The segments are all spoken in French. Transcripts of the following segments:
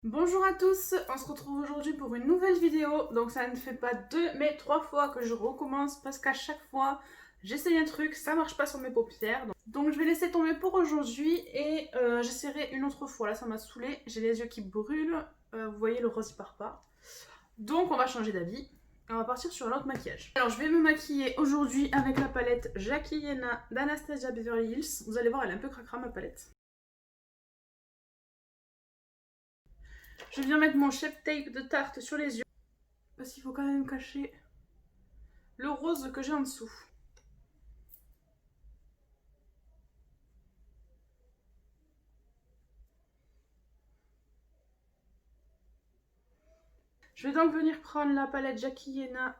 Bonjour à tous, on se retrouve aujourd'hui pour une nouvelle vidéo. Donc ça ne fait pas 2 mais 3 fois que je recommence parce qu'à chaque fois j'essaye un truc, ça marche pas sur mes paupières. Donc je vais laisser tomber pour aujourd'hui et j'essaierai une autre fois. Là ça m'a saoulée, j'ai les yeux qui brûlent, vous voyez le rose il part pas. Donc on va changer d'avis. On va partir sur un autre maquillage. Alors je vais me maquiller aujourd'hui avec la palette Jackie Yena d'Anastasia Beverly Hills. Vous allez voir, elle est un peu cracra ma palette. Je viens mettre mon Shape Tape de Tarte sur les yeux. Parce qu'il faut quand même cacher le rose que j'ai en dessous. Je vais donc venir prendre la palette Jackie Yena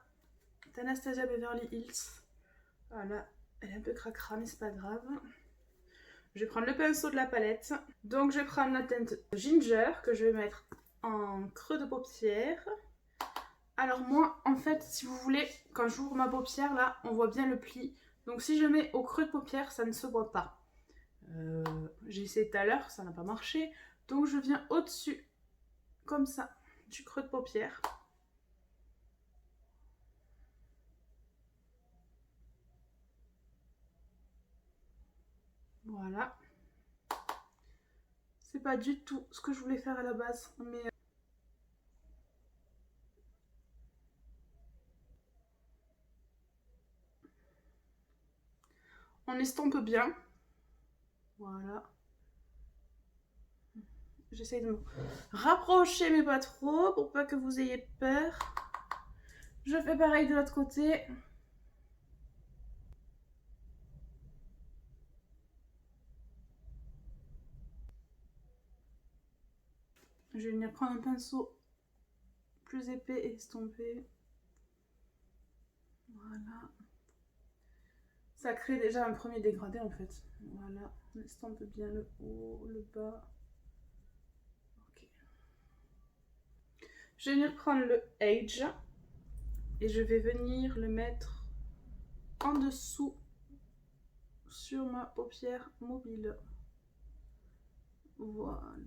d'Anastasia Beverly Hills. Voilà, elle est un peu cracra mais c'est pas grave. Je vais prendre le pinceau de la palette. Donc je vais prendre la teinte Ginger que je vais mettre en creux de paupière. Alors moi, en fait, si vous voulez, quand j'ouvre ma paupière, là, on voit bien le pli. Donc si je mets au creux de paupière, ça ne se voit pas. J'ai essayé tout à l'heure, ça n'a pas marché. Donc je viens au-dessus, comme ça, du creux de paupière. Voilà. C'est pas du tout ce que je voulais faire à la base, mais... on estompe bien. Voilà. J'essaye de me rapprocher, mais pas trop, pour pas que vous ayez peur. Je fais pareil de l'autre côté. Je vais venir prendre un pinceau plus épais et estomper. Voilà. Ça crée déjà un premier dégradé en fait. Voilà, on estompe bien le haut, le bas. Ok. Je vais venir prendre le Age et je vais venir le mettre en dessous sur ma paupière mobile. Voilà.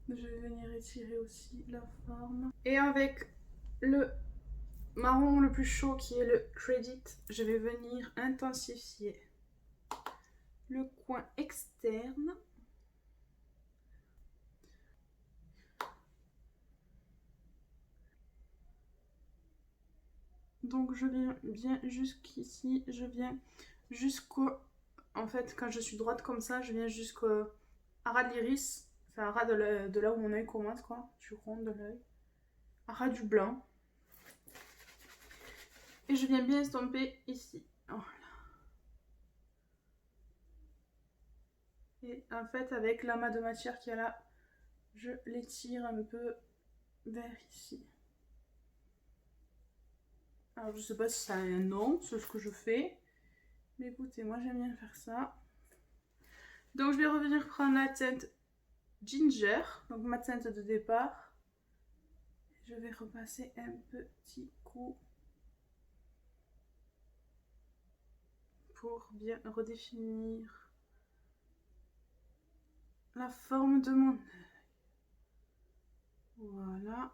Je vais venir étirer aussi la forme. Et avec le marron le plus chaud qui est le Credit, je vais venir intensifier le coin externe. Donc je viens bien jusqu'ici, je viens jusqu'au... En fait, quand je suis droite comme ça, je viens jusqu'au ras de l'iris, enfin ras de là où mon œil commence, quoi, du rond de l'œil, ras du blanc. Et je viens bien estomper ici. Voilà. Et en fait, avec l'amas de matière qu'il y a là, je l'étire un peu vers ici. Alors je sais pas si ça a un nom, c'est ce que je fais. Mais écoutez, moi j'aime bien faire ça. Donc je vais revenir prendre la teinte Ginger, donc ma teinte de départ. Je vais repasser un petit coup pour bien redéfinir la forme de mon œil. Voilà.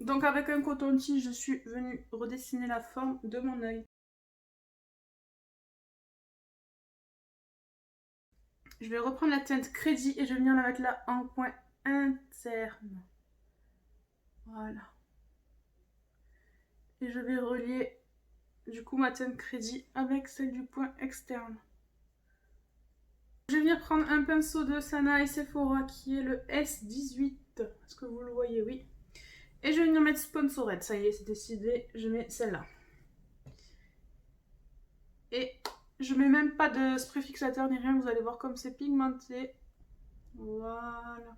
Donc avec un coton-tige, je suis venue redessiner la forme de mon œil. Je vais reprendre la teinte Crédit et je vais venir la mettre là en coin interne. Voilà. Et je vais relier du coup ma teinte Crédit avec celle du point externe. Je vais venir prendre un pinceau de Sana et Sephora qui est le S18. Est-ce que vous le voyez? Oui. Et je vais venir mettre Sponsorette. Ça y est, c'est décidé. Je mets celle-là. Et je mets même pas de spray fixateur ni rien. Vous allez voir comme c'est pigmenté. Voilà.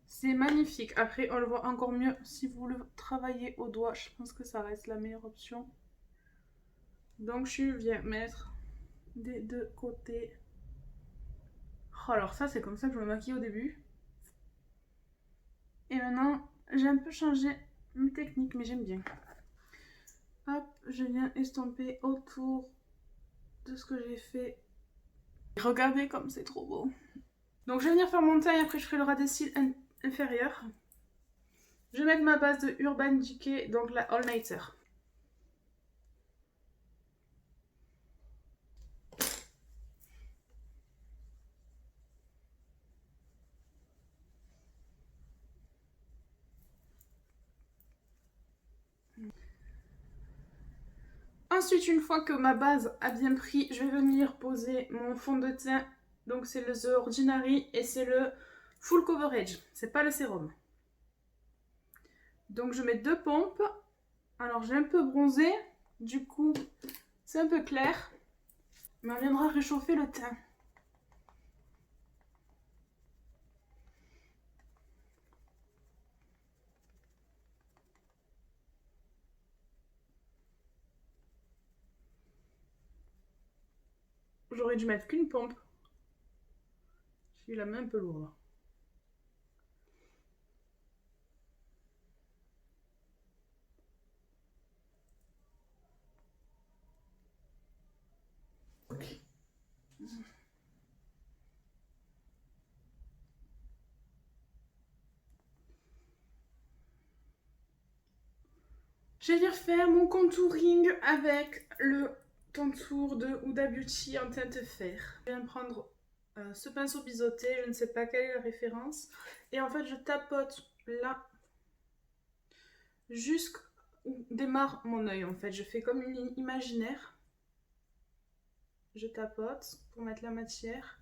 C'est magnifique. Après, on le voit encore mieux si vous le travaillez au doigt. Je pense que ça reste la meilleure option. Donc, je viens mettre des deux côtés. Oh, alors ça, c'est comme ça que je me maquille au début. Et maintenant, j'ai un peu changé une technique, mais j'aime bien. Hop, je viens estomper autour de ce que j'ai fait. Regardez comme c'est trop beau. Donc je vais venir faire mon teint et après je ferai le ras des cils inférieur. Je vais mettre ma base de Urban Decay, donc la All Nighter. Ensuite, une fois que ma base a bien pris, je vais venir poser mon fond de teint. Donc c'est le The Ordinary et c'est le Full Coverage. C'est pas le sérum. Donc je mets 2 pompes. Alors j'ai un peu bronzé. Du coup, c'est un peu clair. Mais on viendra réchauffer le teint. J'aurais dû mettre qu'une pompe. J'ai eu la main un peu lourde. Je vais venir faire mon contouring avec le contour de Huda Beauty en teinte fer. Je viens prendre ce pinceau biseauté, je ne sais pas quelle est la référence. Et en fait, je tapote là jusqu'où démarre mon œil. En fait, je fais comme une ligne imaginaire. Je tapote pour mettre la matière.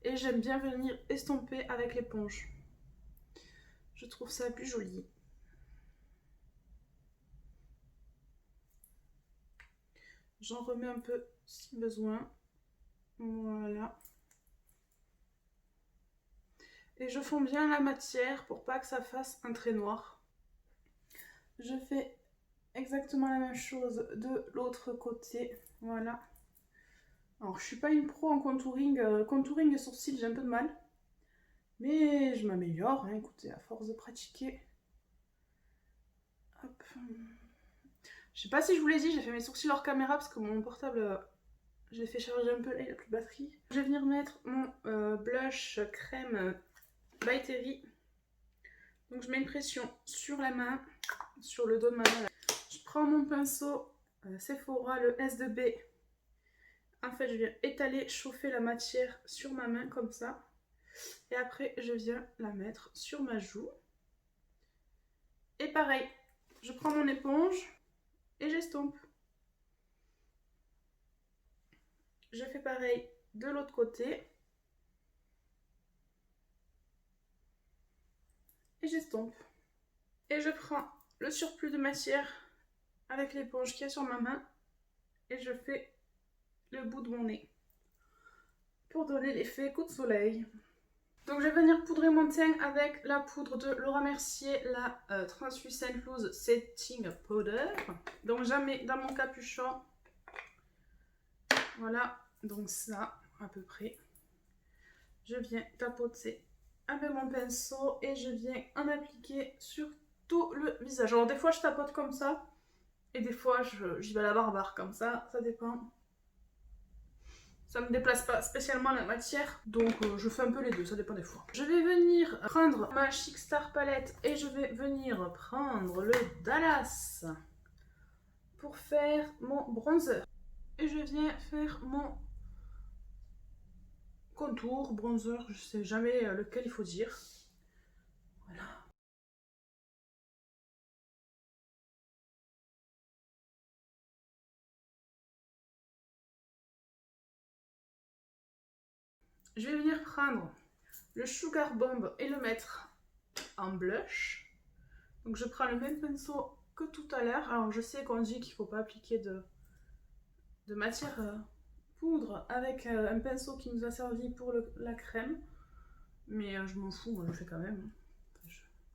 Et j'aime bien venir estomper avec l'éponge. Je trouve ça plus joli. J'en remets un peu si besoin. Voilà. Et je fonds bien la matière pour pas que ça fasse un trait noir. Je fais exactement la même chose de l'autre côté. Voilà. Alors, je suis pas une pro en contouring. Contouring et sourcils, j'ai un peu de mal. Mais je m'améliore, hein, écoutez, à force de pratiquer. Hop. Je sais pas si je vous l'ai dit, j'ai fait mes sourcils hors caméra parce que mon portable, je l'ai fait charger un peu, là il a plus de batterie. Je vais venir mettre mon blush crème by Terry. Donc je mets une pression sur la main, sur le dos de ma main. Là. Je prends mon pinceau Sephora, le S2B. En fait, je viens étaler, chauffer la matière sur ma main comme ça. Et après, je viens la mettre sur ma joue. Et pareil, je prends mon éponge et j'estompe. Je fais pareil de l'autre côté. Et j'estompe. Et je prends le surplus de matière avec l'éponge qui est sur ma main. Et je fais le bout de mon nez. Pour donner l'effet coup de soleil. Donc je vais venir poudrer mon teint avec la poudre de Laura Mercier, la Translucent Loose Setting Powder. Donc jamais dans mon capuchon. Voilà, donc ça à peu près. Je viens tapoter avec mon pinceau et je viens en appliquer sur tout le visage. Alors des fois je tapote comme ça et des fois j'y vais à la barbare comme ça dépend. Ça ne me déplace pas spécialement la matière, donc je fais un peu les deux, ça dépend des fois. Je vais venir prendre ma Chic Star palette et je vais venir prendre le Dallas pour faire mon bronzer. Et je viens faire mon contour, bronzer, je sais jamais lequel il faut dire. Voilà. Je vais venir prendre le Sugar Bomb et le mettre en blush. Donc je prends le même pinceau que tout à l'heure. Alors je sais qu'on dit qu'il ne faut pas appliquer de matière poudre avec un pinceau qui nous a servi pour la crème. Mais je m'en fous, moi je le fais quand même.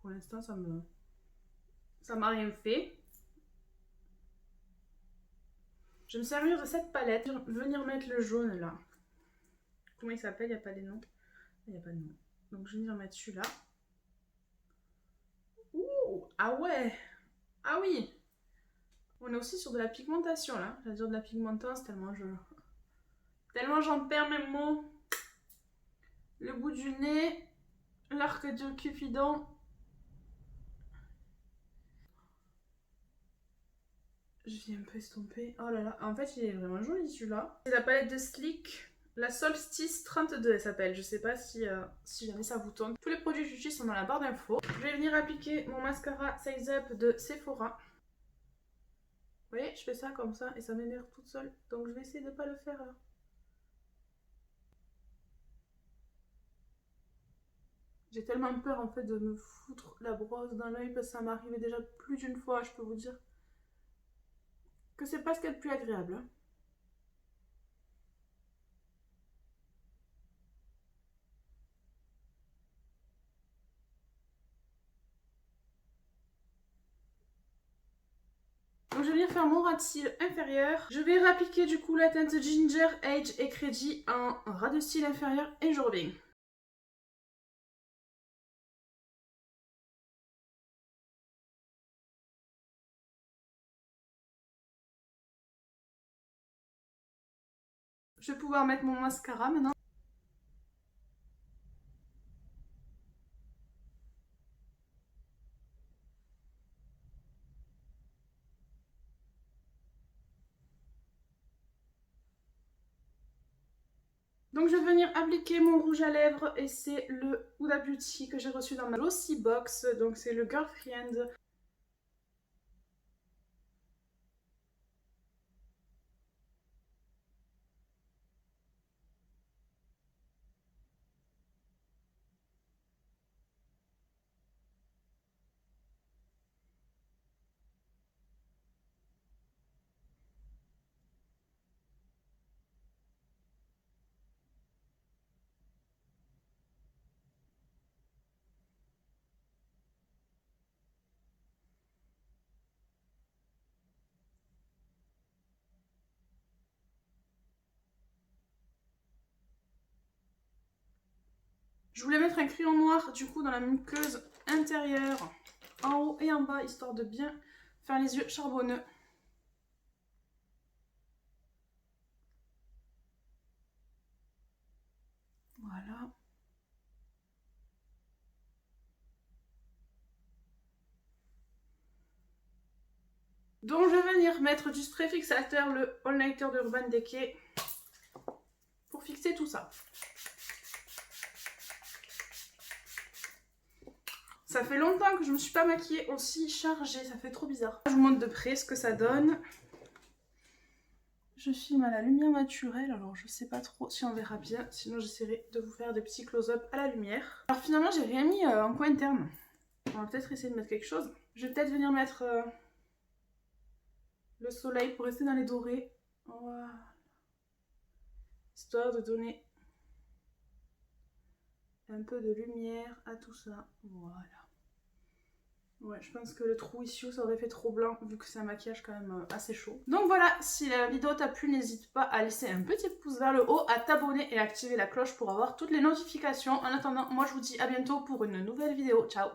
Pour l'instant ça m'a rien fait. Je vais me servir de cette palette, venir mettre le jaune là. Comment il s'appelle? Il n'y a pas les noms. Il n'y a pas de nom. Donc je vais venir mettre celui-là. Ouh, ah ouais! Ah oui! On est aussi sur de la pigmentation là. J'allais dire de la pigmentance tellement j'en perds mes mots. Le bout du nez, l'arc de Cupidon. Je viens un peu estomper. Oh là là, en fait il est vraiment joli celui-là. C'est la palette de Sleek. La Solstice 32 elle s'appelle. Je sais pas si jamais ça vous tente. Tous les produits que j'utilise sont dans la barre d'infos. Je vais venir appliquer mon mascara Size Up de Sephora. Vous voyez, je fais ça comme ça et ça m'énerve toute seule. Donc je vais essayer de ne pas le faire là. J'ai tellement peur en fait de me foutre la brosse dans l'œil parce que ça m'arrivait déjà plus d'une fois, je peux vous dire. Que c'est pas ce qu'il y a de plus agréable. Hein. Donc je vais venir faire mon ras de cils inférieur. Je vais réappliquer du coup la teinte Ginger, Age et Crédit en ras de cils inférieur et je reviens. Je vais pouvoir mettre mon mascara maintenant. Donc je vais venir appliquer mon rouge à lèvres et c'est le Huda Beauty que j'ai reçu dans ma Glossy Box. Donc c'est le Girlfriend. Je voulais mettre un crayon noir du coup dans la muqueuse intérieure, en haut et en bas, histoire de bien faire les yeux charbonneux. Voilà. Donc je vais venir mettre du spray fixateur, le All Nighter de Urban Decay, pour fixer tout ça. Ça fait longtemps que je ne me suis pas maquillée aussi chargée, ça fait trop bizarre. Je vous montre de près ce que ça donne. Je filme à la lumière naturelle, alors je sais pas trop si on verra bien, sinon j'essaierai de vous faire des petits close-up à la lumière. Alors finalement j'ai rien mis en coin interne. On va peut-être essayer de mettre quelque chose. Je vais peut-être venir mettre le soleil pour rester dans les dorés. Voilà. Histoire de donner un peu de lumière à tout ça. Voilà. Ouais, je pense que le trou ici, ça aurait fait trop blanc vu que c'est un maquillage quand même assez chaud. Donc voilà, si la vidéo t'a plu, n'hésite pas à laisser un petit pouce vers le haut, à t'abonner et à activer la cloche pour avoir toutes les notifications. En attendant, moi je vous dis à bientôt pour une nouvelle vidéo. Ciao!